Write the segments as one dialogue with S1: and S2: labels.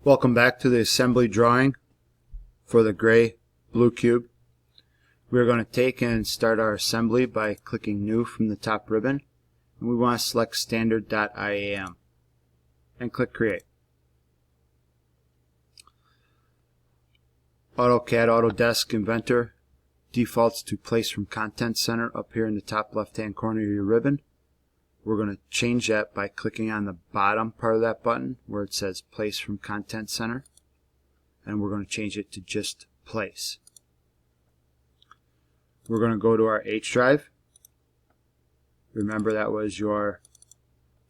S1: Welcome back to the assembly drawing for the gray blue cube. We're going to take and start our assembly by clicking New from the top ribbon, and we want to select standard.iam and click Create. AutoCAD Autodesk Inventor defaults to Place from Content Center up here in the top left hand corner of your ribbon. We're going to change that by clicking on the bottom part of that button where it says Place from Content Center, and we're going to change it to just Place. We're going to go to our H drive. Remember, that was your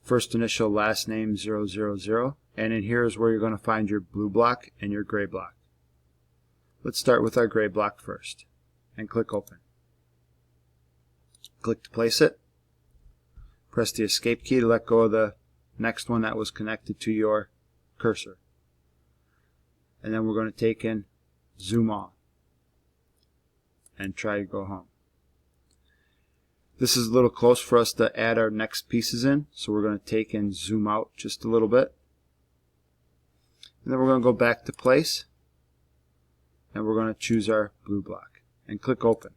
S1: first initial last name 000, and in here is where you're going to find your blue block and your gray block. Let's start with our gray block first and click Open. Click to place it. Press the escape key to let go of the next one that was connected to your cursor. And then we're going to take and zoom all and try to go home. This is a little close for us to add our next pieces in, so we're going to take and zoom out just a little bit. And then we're going to go back to place, and we're going to choose our blue block and click Open.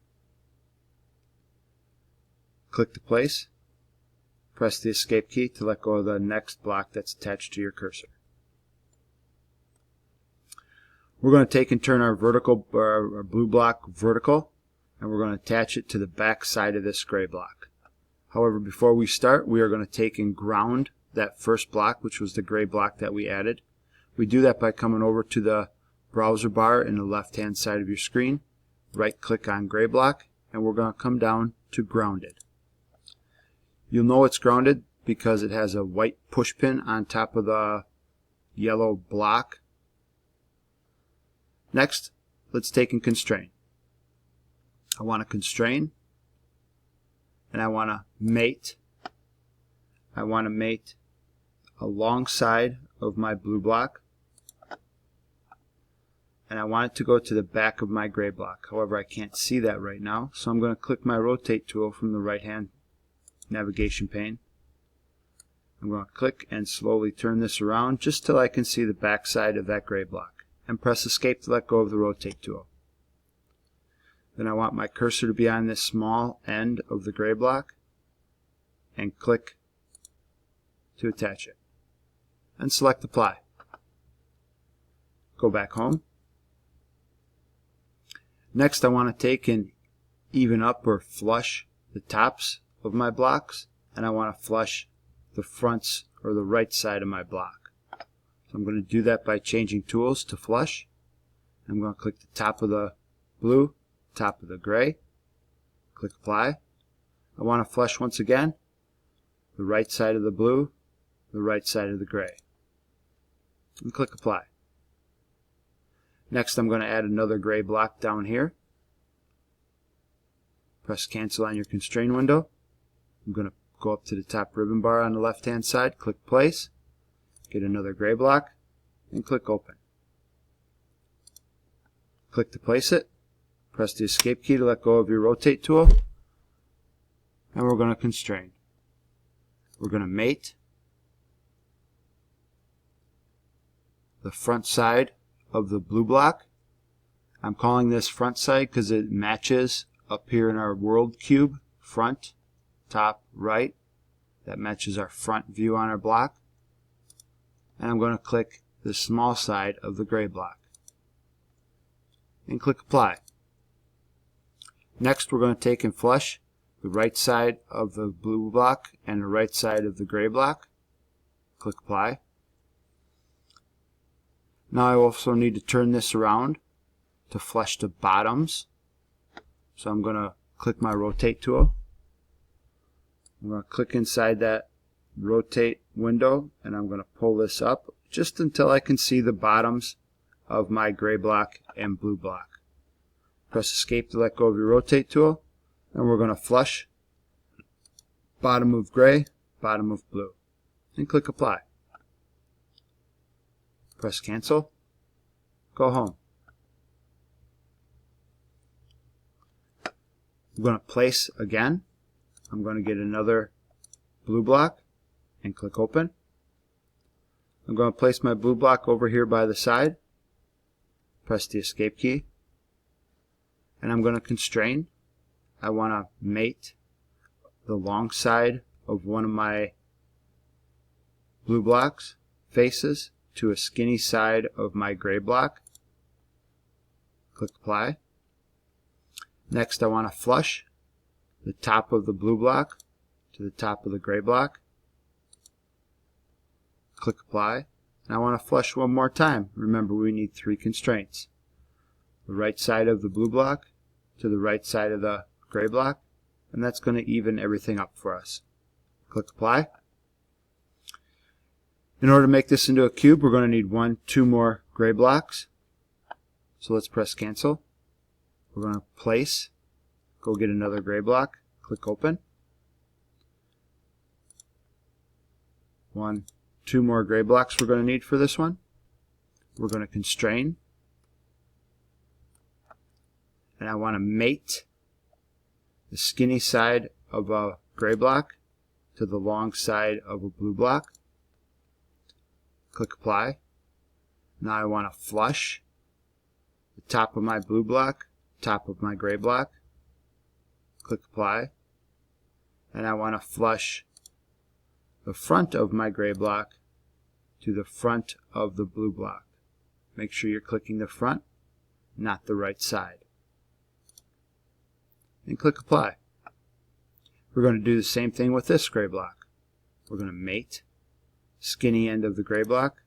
S1: Click to place. Press the escape key to let go of the next block that's attached to your cursor. We're going to take and turn our blue block vertical, and we're going to attach it to the back side of this gray block. However, before we start, we are going to take and ground that first block, which was the gray block that we added. We do that by coming over to the browser bar in the left hand side of your screen, right click on gray block, and we're going to come down to grounded. You'll know it's grounded because it has a white push pin on top of the yellow block. Next, let's take and constrain. I want to constrain, and I want to mate. I want to mate alongside of my blue block, and I want it to go to the back of my gray block. However, I can't see that right now, so I'm going to click my rotate tool from the right hand navigation pane. I'm going to click and slowly turn this around just till I can see the back side of that gray block, and press escape to let go of the rotate tool. Then I want my cursor to be on this small end of the gray block, and click to attach it, and select Apply. Go back home. Next, I want to take and even up or flush the tops of my blocks, and I want to flush the fronts or the right side of my block. So I'm going to do that by changing tools to flush. I'm going to click the top of the blue, top of the gray, click Apply. I want to flush once again the right side of the blue, the right side of the gray, and click Apply. Next, I'm going to add another gray block down here. Press Cancel on your constraint window. I'm going to go up to the top ribbon bar on the left hand side, click Place, get another gray block, and click Open. Click to place it. Press the escape key to let go of your rotate tool, and we're going to constrain. We're going to mate the front side of the blue block. I'm calling this front side because it matches up here in our world cube, front, top, right. That matches our front view on our block. And I'm going to click the small side of the gray block and click Apply. Next, we're going to take and flush the right side of the blue block and the right side of the gray block. Click Apply. Now I also need to turn this around to flush the bottoms. So I'm going to click my rotate tool. I'm going to click inside that rotate window, and I'm going to pull this up just until I can see the bottoms of my gray block and blue block. Press Escape to let go of your rotate tool, and we're going to flush bottom of gray, bottom of blue, and click Apply. Press Cancel. Go home. I'm going to place again. I'm going to get another blue block and click Open. I'm going to place my blue block over here by the side, press the escape key, and I'm going to constrain. I want to mate the long side of one of my blue blocks faces to a skinny side of my gray block. Click apply. Next, I want to flush the top of the blue block to the top of the gray block. Click apply. And I want to flush one more time. Remember, we need 3 constraints. The right side of the blue block to the right side of the gray block, and that's going to even everything up for us. Click apply. In order to make this into a cube, we're going to need 2 more gray blocks. So let's press cancel. We're going to place, go get another gray block, click open. 2 more gray blocks we're going to need for this one. We're going to constrain, and I want to mate the skinny side of a gray block to the long side of a blue block. Click apply. Now I want to flush the top of my blue block, top of my gray block. Click apply. And I want to flush the front of my gray block to the front of the blue block. Make sure you're clicking the front, not the right side. And click apply. We're going to do the same thing with this gray block. We're going to mate skinny end of the gray block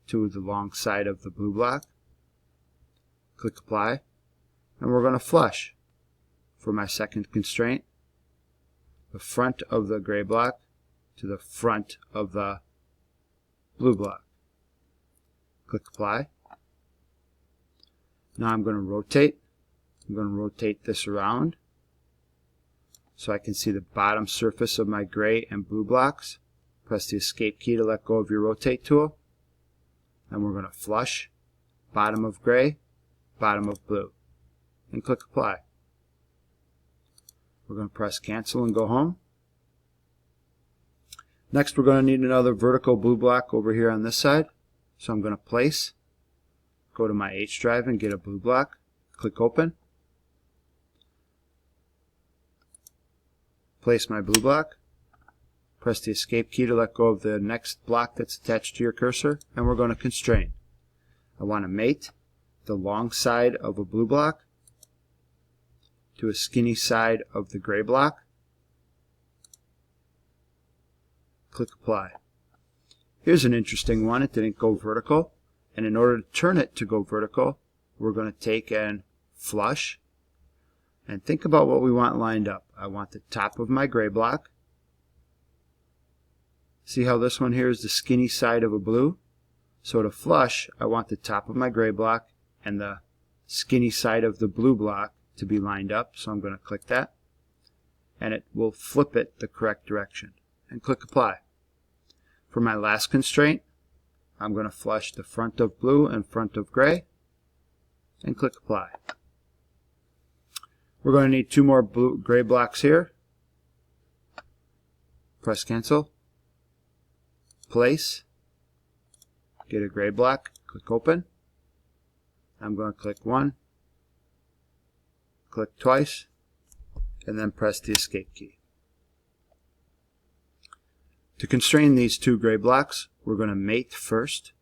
S1: to the long side of the blue block. Click apply. And we're going to flush, for my second constraint, the front of the gray block to the front of the blue block. Click apply. Now I'm going to rotate. I'm going to rotate this around so I can see the bottom surface of my gray and blue blocks. Press the escape key to let go of your rotate tool. And we're going to flush bottom of gray, bottom of blue. And click apply. We're going to press cancel and go home. Next, we're going to need another vertical blue block over here on this side. So I'm going to place, go to my H drive and get a blue block. Click open. Place my blue block. Press the escape key to let go of the next block that's attached to your cursor. And we're going to constrain. I want to mate the long side of a blue block to a skinny side of the gray block. Click apply. Here's an interesting one. It didn't go vertical, and in order to turn it to go vertical, we're going to take and flush and think about what we want lined up. I want the top of my gray block. See how this one here is the skinny side of a blue? So to flush, I want the top of my gray block and the skinny side of the blue block to be lined up. So I'm going to click that, and it will flip it the correct direction. And click apply. For my last constraint, I'm going to flush the front of blue and front of gray, and click apply. We're going to need 2 more gray blocks here. Press cancel. Place. Get a gray block. Click open. I'm going to click 1. Click twice. And then press the escape key. To constrain these 2 gray blocks, we're going to mate first.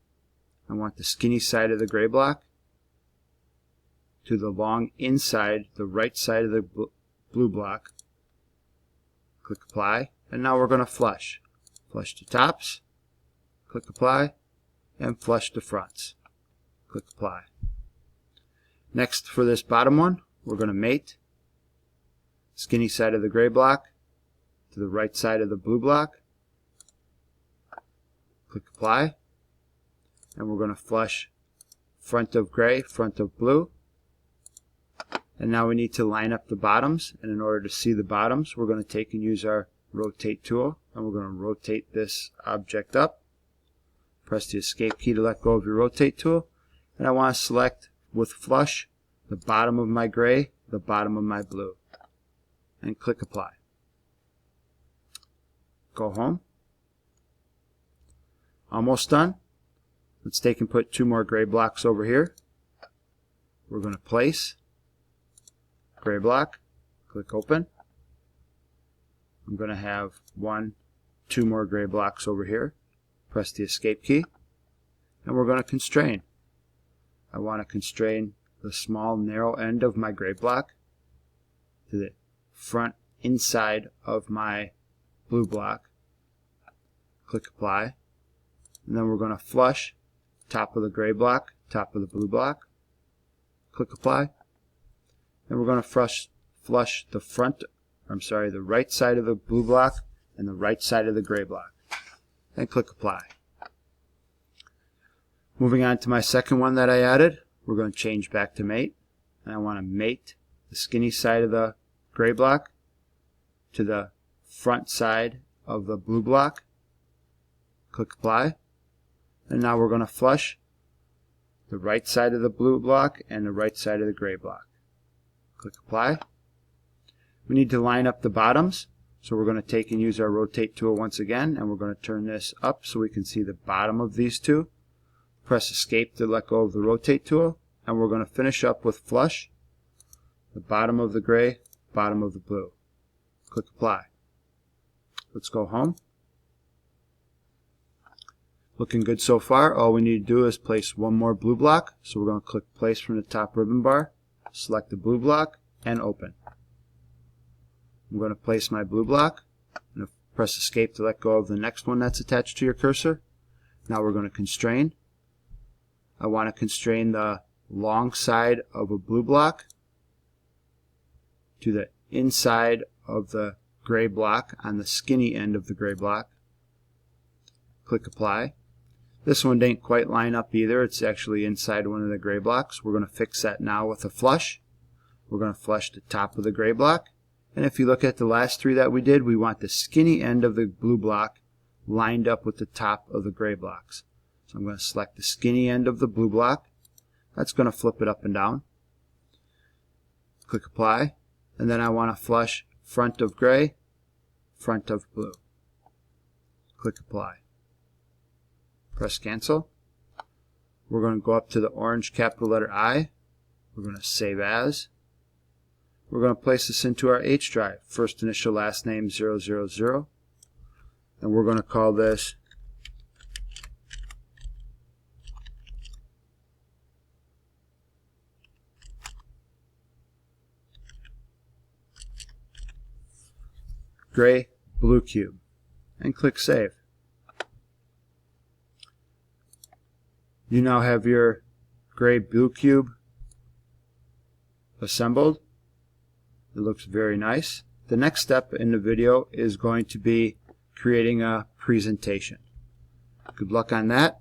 S1: I want the skinny side of the gray block to the long inside, the right side of the blue block. Click apply. And now we're going to flush. Flush the tops. Click apply. And flush the fronts. Click apply. Next, for this bottom one, we're going to mate skinny side of the gray block to the right side of the blue block. Click apply. And we're going to flush front of gray, front of blue. And now we need to line up the bottoms. And in order to see the bottoms, we're going to take and use our rotate tool. And we're going to rotate this object up. Press the escape key to let go of your rotate tool. And I want to select with flush the bottom of my gray, the bottom of my blue. And click apply. Go home. almost done. Let's take and put 2 more gray blocks over here. We're going to place gray block, click open. I'm going to have 2 more gray blocks over here. Press the escape key, and we're going to constrain. I want to constrain the small narrow end of my gray block to the front inside of my blue block. Click apply, and then we're going to flush top of the gray block, top of the blue block. Click apply, and we're going to flush the right side of the blue block and the right side of the gray block. Then click apply. Moving on to my second one that I added, we're going to change back to mate, and I want to mate the skinny side of the gray block to the front side of the blue block. Click apply, and now we're going to flush the right side of the blue block and the right side of the gray block. Click apply. We need to line up the bottoms, so we're going to take and use our rotate tool once again, and we're going to turn this up so we can see the bottom of these two. Press escape to let go of the rotate tool, and we're going to finish up with flush the bottom of the gray, bottom of the blue. Click apply. Let's go home. Looking good so far. All we need to do is place 1 more blue block, so we're going to click place from the top ribbon bar, select the blue block, and open. I'm going to place my blue block, and press escape to let go of the next one that's attached to your cursor. Now we're going to constrain. I want to constrain the long side of a blue block to the inside of the gray block on the skinny end of the gray block. Click apply. This one didn't quite line up either. It's actually inside one of the gray blocks. We're going to fix that now with a flush. We're going to flush the top of the gray block. And if you look at the last 3 that we did, we want the skinny end of the blue block lined up with the top of the gray blocks. So I'm going to select the skinny end of the blue block. That's going to flip it up and down. Click apply. And then I want to flush front of gray, front of blue. Click apply. Press cancel. We're going to go up to the orange capital letter I. We're going to save as. We're going to place this into our H drive, first initial last name 000, and we're going to call this Gray Blue Cube, and click save. You now have your Gray Blue Cube assembled. It looks very nice. The next step in the video is going to be creating a presentation. Good luck on that.